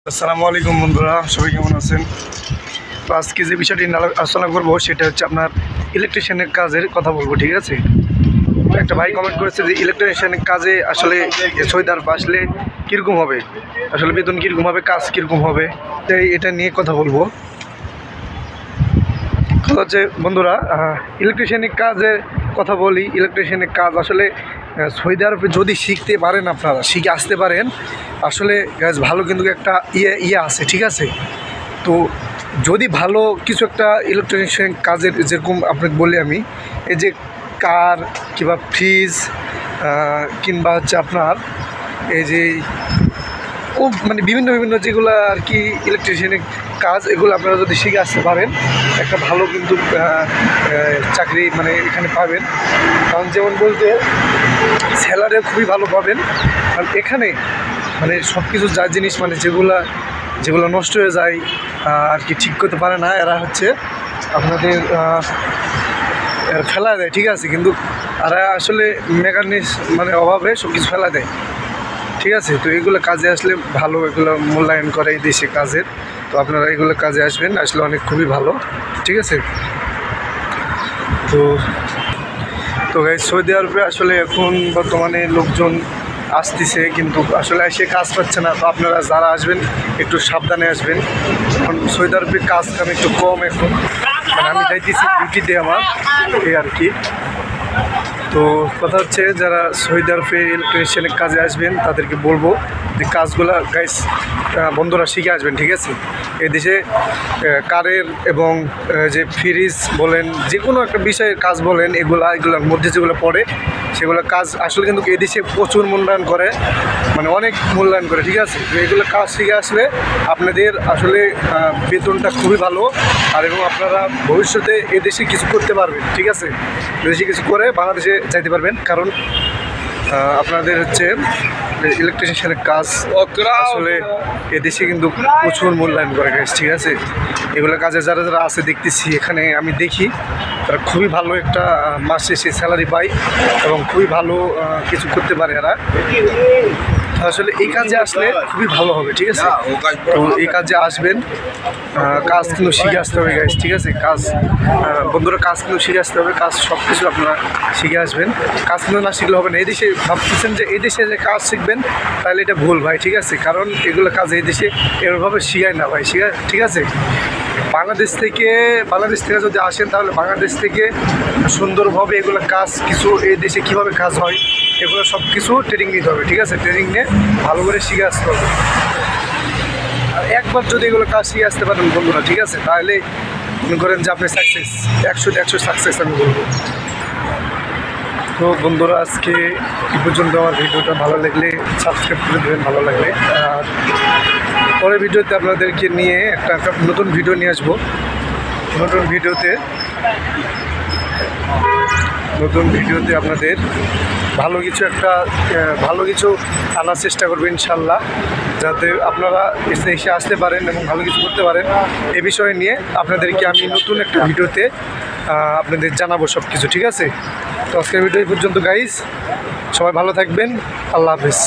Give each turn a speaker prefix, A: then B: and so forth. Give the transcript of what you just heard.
A: আসসালামু আলাইকুম বন্ধুরা, সবাই কেমন আছেন? তো আজকে যে বিষয়টি আলোচনা করবো সেটা হচ্ছে আপনার ইলেকট্রিশিয়ানের কাজের কথা বলবো। ঠিক আছে, একটা ভাই কমেন্ট করেছে যে ইলেকট্রিশিয়ানের কাজে আসলে সৌদি আরব আসলে কীরকম হবে, আসলে বেতন কীরকম হবে, কাজ কীরকম হবে, তাই এটা নিয়ে কথা বলবো। কথা হচ্ছে বন্ধুরা, ইলেকট্রিশিয়ানের কাজের কথা বলি। ইলেকট্রিশিয়ানের কাজ আসলে সৌদি আরবে যদি শিখতে পারেন, আপনারা শিখে আসতে পারেন, আসলে ভালো কিন্তু একটা ইয়ে আছে। ঠিক আছে, তো যদি ভালো কিছু একটা ইলেকট্রিশিয়ান কাজের, যেরকম আপনাকে বলি আমি, এই যে কার কিংবা ফ্রিজ কিংবা হচ্ছে আপনার এই যে মানে বিভিন্ন যেগুলো আর কি ইলেকট্রিশিয়ানের কাজ, এগুলো আপনারা যদি শিখে আসতে পারেন, একটা ভালো কিন্তু চাকরি মানে এখানে পাবেন। কারণ যেমন বলতে স্যালারিও খুবই ভালো পাবেন। কারণ এখানে মানে সব কিছু যা জিনিস মানে যেগুলো নষ্ট হয়ে যায় আর কি ঠিক করতে পারে না, এরা হচ্ছে আপনাদের ফেলা দেয়। ঠিক আছে, কিন্তু এরা আসলে মেকানিক্স মানে অভাবে সব কিছু ফেলা দেয়। ঠিক আছে, তো এগুলো কাজে আসলে ভালো, এগুলো মূল্যায়ন করে এই দেশে কাজের। তো আপনারা এগুলো কাজে আসবেন, আসলে অনেক খুবই ভালো। ঠিক আছে, তো গাইস সৌদি আরবে আসলে এখন বর্তমানে লোকজন আসতেছে, কিন্তু আসলে এসে কাজ পাচ্ছে না। তো আপনারা যারা আসবেন একটু সাবধানে আসবেন, কারণ সৌদি আরবে কাজ কাম একটু কম এখন। মানে আমি যাইতেছি ডিউটিতে আমার, এই আর কি। তো কথা হচ্ছে যারা সৌদি আরবে ইলেকট্রিশিয়ানের কাজে আসবেন তাদেরকে বলবো যে কাজগুলো গাইস বন্ধুরা শিখে আসবেন। ঠিক আছে, এই দেশে কারের এবং যে ফ্রিজ বলেন, যে কোনো একটা বিষয়ের কাজ বলেন, এগুলোর মধ্যে যেগুলো পড়ে সেগুলো কাজ আসলে কিন্তু এই দেশে প্রচুর মূল্যায়ন করে, মানে অনেক মূল্যায়ন করে। ঠিক আছে, তো এগুলো কাজ শিখে আসলে আপনাদের আসলে বেতনটা খুবই ভালো, আর এবং আপনারা ভবিষ্যতে এদেশে কিছু করতে পারবেন। ঠিক আছে, এদেশে কিছু করে বাংলাদেশে যাইতে পারবেন, কারণ আপনাদের হচ্ছে ইলেকট্রিশিয়ানের কাজ আসলে এদেশে কিন্তু প্রচুর মূল্যায়ন করে গেছে। ঠিক আছে, এগুলো কাজে যারা যারা আছে দেখতেছি, এখানে আমি দেখি তারা খুবই ভালো একটা মাস শেষে স্যালারি পায় এবং খুবই ভালো কিছু করতে পারে এরা। আসলে এই কাজে আসলে খুবই ভালো হবে। ঠিক আছে, তো এই কাজে আসবেন, কাজ কিন্তু শিখে আসতে হবে গাইজ। ঠিক আছে, কাজ বন্ধুরা কাজ কিন্তু শিখে আসতে হবে, কাজ সব কিছু আপনারা শিখে আসবেন। কাজ কিন্তু না শিখলে হবে না। এই দেশে ভাবতেছেন যে এই দেশে যে কাজ শিখবেন, তাহলে এটা ভুল ভাই। ঠিক আছে, কারণ এগুলো কাজ এই দেশে এরভাবে শিখায় না ভাই। ঠিক আছে, বাংলাদেশ থেকে যদি আসেন, তাহলে বাংলাদেশ থেকে সুন্দরভাবে এগুলো কাজ কিছু এই দেশে কীভাবে কাজ হয় এগুলো সব কিছু ট্রেনিং নিতে হবে। ঠিক আছে, ট্রেনিং নিয়ে ভালো করে শিখে আসতে হবে। আর একবার যদি এগুলো কাজ শিখে আসতে পারেন বন্ধুরা, ঠিক আছে, তাহলে মনে করেন যে আপনি সাকসেস, 100 সাকসেস আমি বলবো। তো বন্ধুরা আজকে এই পর্যন্ত। আমার ভিডিওটা ভালো লাগলে সাবস্ক্রাইব করে দেবেন, ভালো লাগলে। আর পরের ভিডিওতে আপনাদেরকে নিয়ে একটা নতুন ভিডিও নিয়ে আসবো। নতুন ভিডিওতে আপনাদের ভালো কিছু আনার চেষ্টা করবো ইনশাল্লাহ, যাতে আপনারা এসে আসতে পারেন এবং ভালো কিছু করতে পারেন। এ বিষয় নিয়ে আপনাদেরকে আমি নতুন একটা ভিডিওতে আপনাদের জানাবো সব কিছু। ঠিক আছে, তো আজকের ভিডিও এই পর্যন্ত গাইস, সবাই ভালো থাকবেন, আল্লাহ হাফেজ।